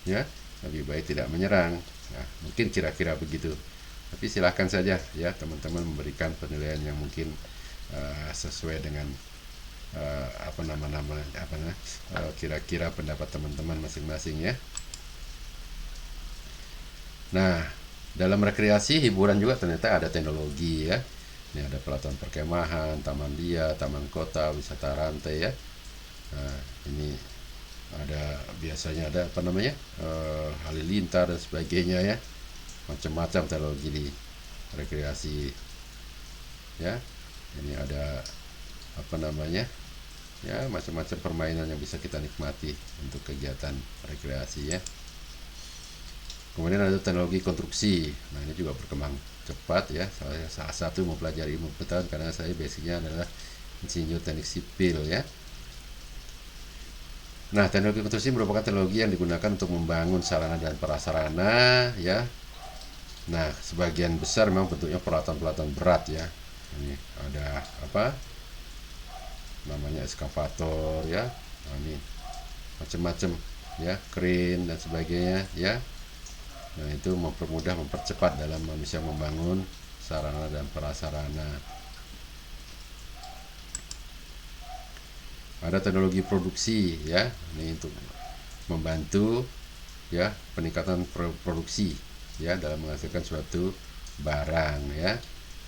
ya lebih baik tidak menyerang. Nah, mungkin kira-kira begitu. Tapi silahkan saja ya teman-teman memberikan penilaian yang mungkin sesuai dengan kira-kira pendapat teman-teman masing-masing ya. Nah, dalam rekreasi hiburan juga ternyata ada teknologi ya. Ini ada pelatihan perkemahan, taman dia, taman kota, wisata rantai ya. Nah, ini ada biasanya ada halilintar dan sebagainya ya. Macam-macam teknologi di rekreasi ya. Ini ada ya, macam-macam permainan yang bisa kita nikmati untuk kegiatan rekreasi ya. Kemudian ada teknologi konstruksi. Nah, ini juga berkembang cepat ya. Saya salah satu mempelajari ilmu pengetahuan karena saya basicnya adalah insinyur teknik sipil ya. Nah, teknologi konstruksi merupakan teknologi yang digunakan untuk membangun sarana dan prasarana ya. Nah, sebagian besar memang bentuknya peralatan-peralatan berat ya. Ini ada namanya eskavator ya. Nah, ini macam-macam ya, crane dan sebagainya ya. Nah, itu mempermudah, mempercepat dalam manusia membangun sarana dan prasarana. Ada teknologi produksi ya, ini untuk membantu ya peningkatan produksi ya dalam menghasilkan suatu barang ya.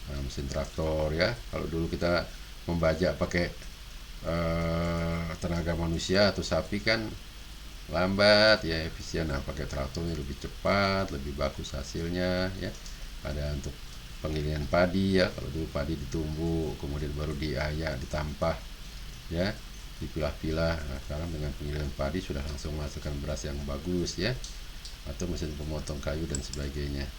Nah, mesin traktor ya, kalau dulu kita membajak pakai tenaga manusia atau sapi kan lambat ya, efisien. Nah, pakai traktornya lebih cepat, lebih bagus hasilnya ya. Ada untuk penggilingan padi ya, kalau dulu padi ditumbuk kemudian baru diayak, ditampah ya, dipilah-pilah. Nah, sekarang dengan penggilingan padi sudah langsung menghasilkan beras yang bagus ya, atau mesin pemotong kayu dan sebagainya.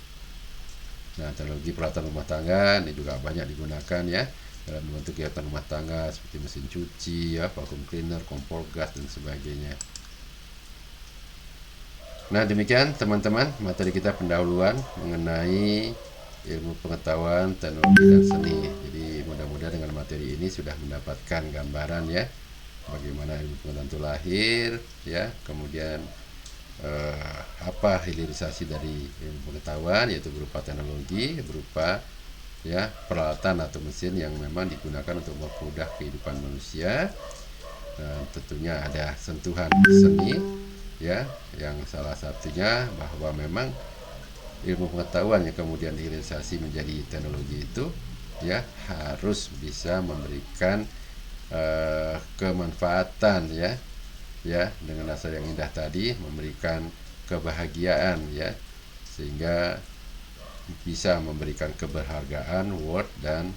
Nah, teknologi peralatan rumah tangga ini juga banyak digunakan ya dalam bentuk kegiatan rumah tangga seperti mesin cuci ya, vacuum cleaner, kompor gas dan sebagainya. Nah, demikian teman-teman materi kita pendahuluan mengenai ilmu pengetahuan, teknologi dan seni. Jadi mudah-mudahan dengan materi ini sudah mendapatkan gambaran ya bagaimana ilmu pengetahuan itu lahir ya, kemudian apa hilirisasi dari ilmu pengetahuan, yaitu berupa teknologi, berupa ya peralatan atau mesin yang memang digunakan untuk mempermudah kehidupan manusia. Dan tentunya ada sentuhan seni ya, yang salah satunya bahwa memang ilmu pengetahuan yang kemudian dihilirisasi menjadi teknologi itu ya harus bisa memberikan kemanfaatan ya dengan dasar yang indah tadi, memberikan kebahagiaan ya, sehingga bisa memberikan keberhargaan, worth dan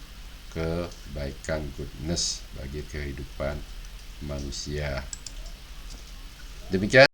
kebaikan, goodness bagi kehidupan manusia. Demikian